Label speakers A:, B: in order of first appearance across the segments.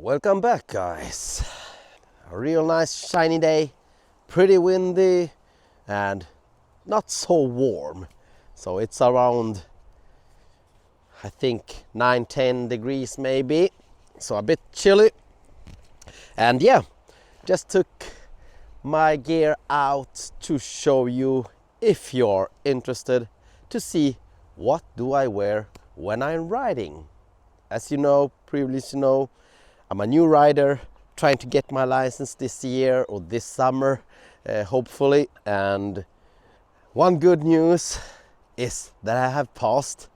A: Welcome back, guys. A real nice shiny day, pretty windy and not so warm. So it's around, I think, 9-10 degrees maybe, so a bit chilly. And yeah, just took my gear out to show you, if you're interested, to see what do I wear when I'm riding. As you know, previously you know, I'm a new rider trying to get my license this year or this summer, hopefully. And one good news is that I have passed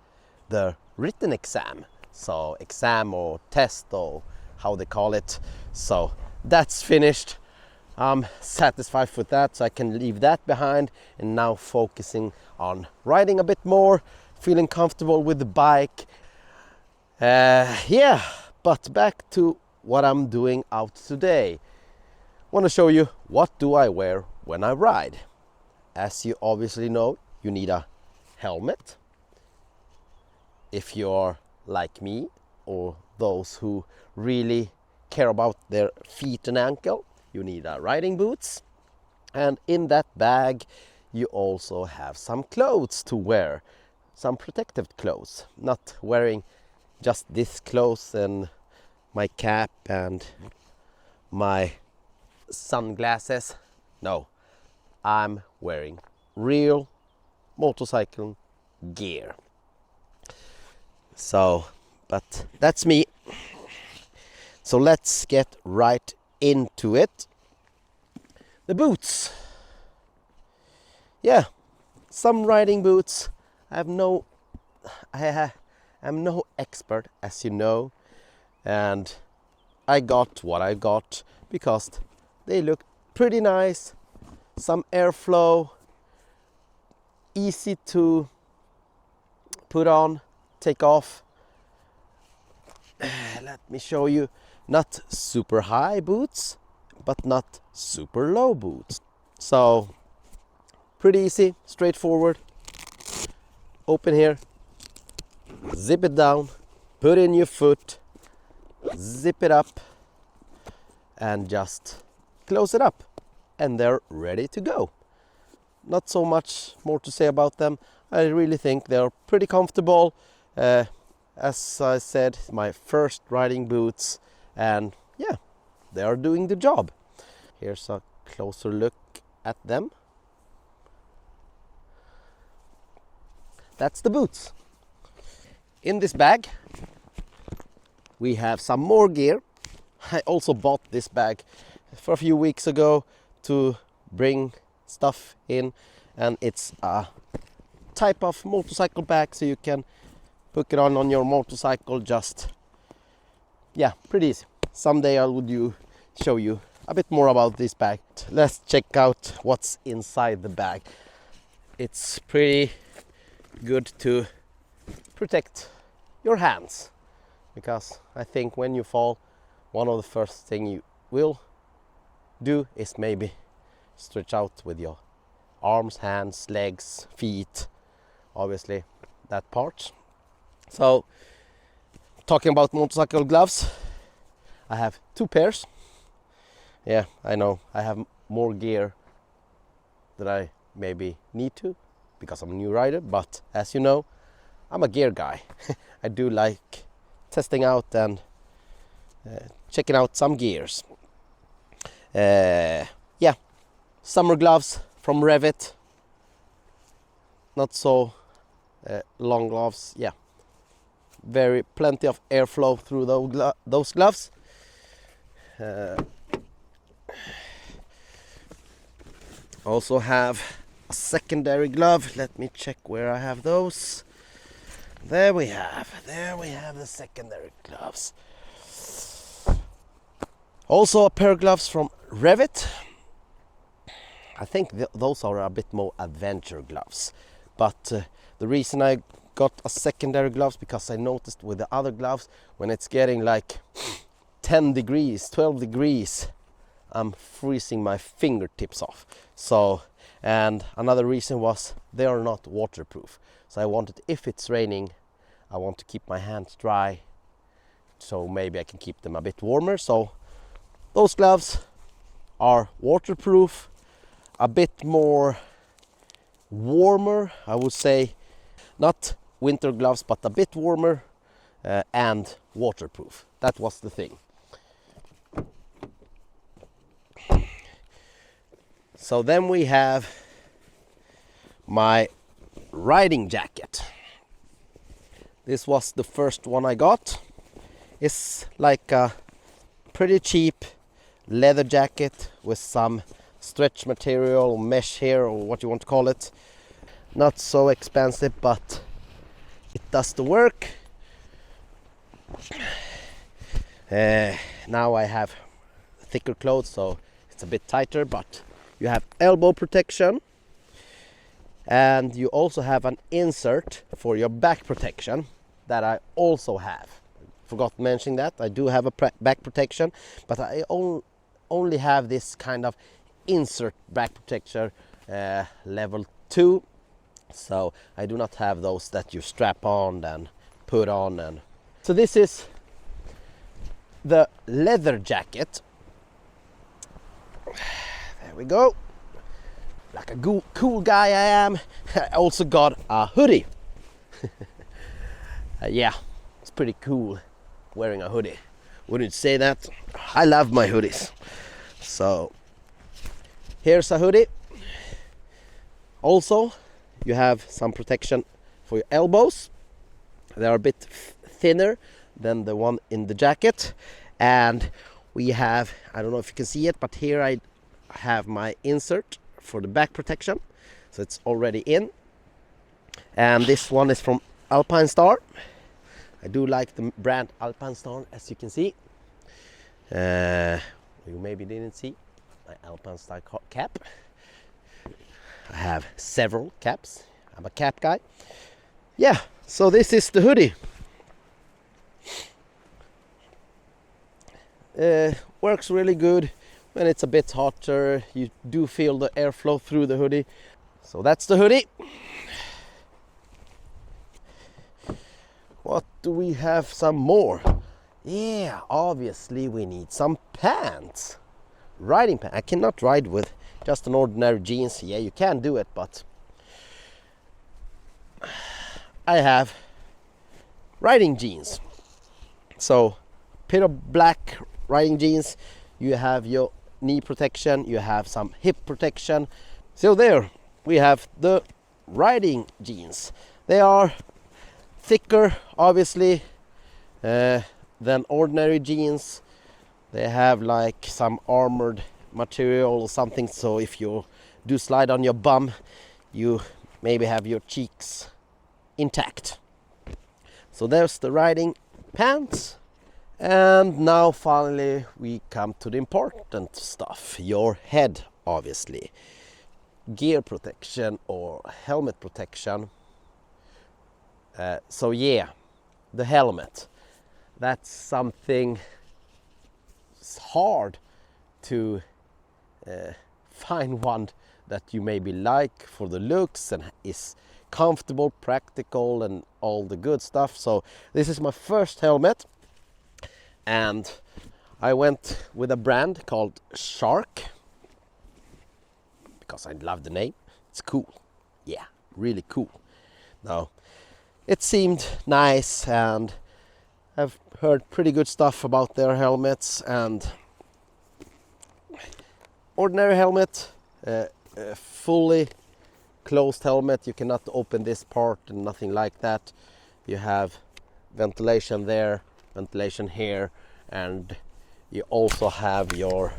A: the written exam. So exam or test or how they call it. So that's finished. I'm satisfied with that, so I can leave that behind and now focusing on riding a bit more, feeling comfortable with the bike. Yeah, but back to what I'm doing out today. Want to show you what do I wear when I ride. As you obviously know, you need a helmet. If you're like me or those who really care about their feet and ankle, you need riding boots. And in that bag you also have some clothes to wear, some protective clothes. Not wearing just this clothes and my cap and my sunglasses. No, I'm wearing real motorcycle gear. So, but that's me. So let's get right into it. The boots. Yeah, some riding boots. I am no expert, as you know, and I got what I got because they look pretty nice, some airflow, easy to put on, take off. Let me show you. Not super high boots, but not super low boots. So pretty easy, straightforward. Open here, zip it down, put in your foot, zip it up, and just close it up, and they're ready to go. Not so much more to say about them. I really think they're pretty comfortable. As I said, my first riding boots, and yeah, they are doing the job. Here's a closer look at them. That's the boots. In this bag we have some more gear. I also bought this bag for a few weeks ago to bring stuff in, and it's a type of motorcycle bag, so you can put it on your motorcycle. Just, yeah, pretty easy. Someday I will show you a bit more about this bag. Let's check out what's inside the bag. It's pretty good to protect your hands, because I think when you fall, one of the first thing you will do is maybe stretch out with your arms, hands, legs, feet, obviously that part. So talking about motorcycle gloves, I have 2 pairs. Yeah, I know I have more gear than I maybe need to because I'm a new rider, but as you know, I'm a gear guy. I do like testing out and checking out some gears. Yeah, summer gloves from Rev'it. Not so long gloves. Yeah, plenty of airflow through those gloves. Also have a secondary glove. Let me check where I have those. There we have the secondary gloves. Also a pair of gloves from Rev'it. I think those are a bit more adventure gloves, but the reason I got a secondary gloves because I noticed with the other gloves, when it's getting like 10 degrees, 12 degrees, I'm freezing my fingertips off. So, and another reason was they are not waterproof. So I wanted, if it's raining, I want to keep my hands dry so maybe I can keep them a bit warmer. So those gloves are waterproof, a bit more warmer, I would say, not winter gloves, but a bit warmer and waterproof. That was the thing. So then we have my riding jacket. This was the first one I got. It's like a pretty cheap leather jacket with some stretch material, mesh here, or what you want to call it. Not so expensive, but it does the work. Now I have thicker clothes, so it's a bit tighter, but you have elbow protection, and you also have an insert for your back protection that I also have. Forgot mentioning that I do have a back protection, but I only have this kind of insert back protection level 2, so I do not have those that you strap on and put on. And so this is the leather jacket. There we go. Like a cool guy I am, I also got a hoodie. Yeah, it's pretty cool wearing a hoodie. Wouldn't you say that? I love my hoodies. So here's a hoodie. Also, you have some protection for your elbows. They are a bit thinner than the one in the jacket. And we have, I don't know if you can see it, but here I have my insert for the back protection, so it's already in. And this one is from Alpine Star. I do like the brand Alpine Star, as you can see. You maybe didn't see my Alpine Star cap. I have several caps. I'm a cap guy. Yeah, so this is the hoodie. Works really good. When it's a bit hotter, you do feel the airflow through the hoodie. So that's the hoodie. What do we have some more? Yeah, obviously we need some pants. Riding pants. I cannot ride with just an ordinary jeans. Yeah, you can do it, but I have riding jeans. So, pair of black riding jeans. You have your knee protection, you have some hip protection. So there we have the riding jeans. They are thicker, obviously, than ordinary jeans. They have like some armored material or something, so if you do slide on your bum, you maybe have your cheeks intact. So there's the riding pants. And now finally we come to the important stuff, your head, obviously. Gear protection or helmet protection. So yeah, the helmet. That's something hard to find one that you maybe like for the looks and is comfortable, practical, and all the good stuff. So this is my first helmet. And I went with a brand called Shark because I love the name. It's cool. Yeah, really cool. Now, it seemed nice, and I've heard pretty good stuff about their helmets. And ordinary helmet, fully closed helmet. You cannot open this part and nothing like that. You have ventilation there, ventilation here, and you also have your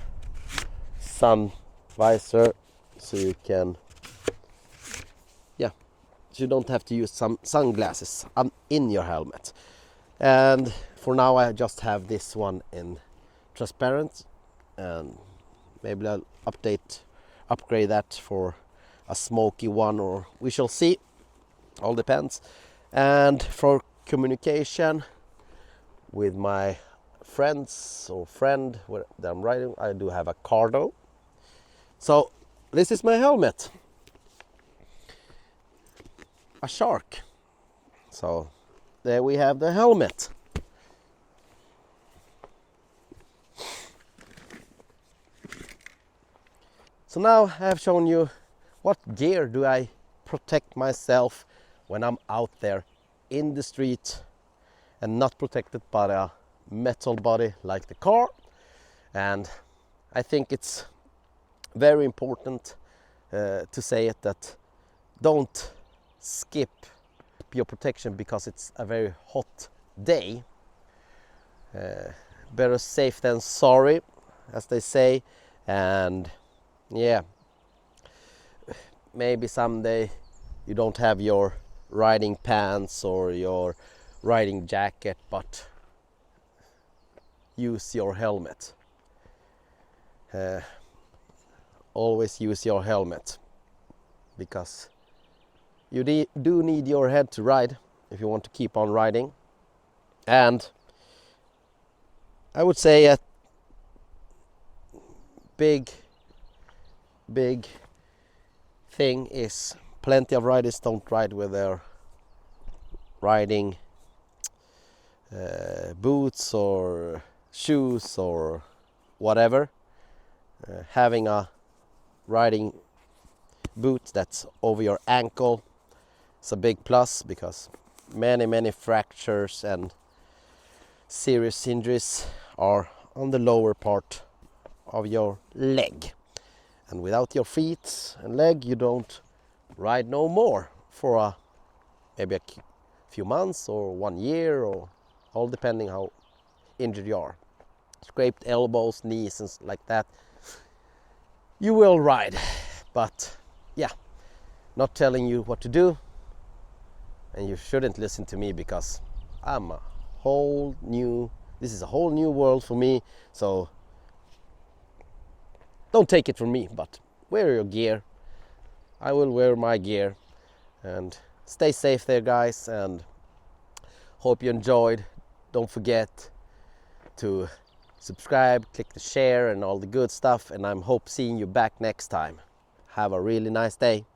A: sun visor, so you can, yeah, so you don't have to use some sunglasses in your helmet. And for now I just have this one in transparent, and maybe I'll upgrade that for a smoky one, or we shall see, all depends. And for communication with my friends or friend that I'm riding, I do have a Cardo. So this is my helmet, a Shark. So there we have the helmet. So now I have shown you what gear do I protect myself when I'm out there in the street and not protected by a metal body like the car. And I think it's very important to say it, that don't skip your protection because it's a very hot day. Better safe than sorry, as they say. And yeah, maybe someday you don't have your riding pants or your riding jacket, but use your helmet. Always use your helmet, because you do need your head to ride if you want to keep on riding. And I would say a big thing is plenty of riders don't ride with their riding boots or shoes or whatever. Having a riding boot that's over your ankle is a big plus, because many fractures and serious injuries are on the lower part of your leg. And without your feet and leg, you don't ride no more for maybe a few months or 1 year, or all depending how injured you are. Scraped elbows, knees and like that, you will ride. But yeah, not telling you what to do, and you shouldn't listen to me, because this is a whole new world for me. So don't take it from me, but wear your gear. I will wear my gear. And stay safe there, guys, and hope you enjoyed. Don't forget to subscribe, click the share and all the good stuff, and I hope seeing you back next time. Have a really nice day.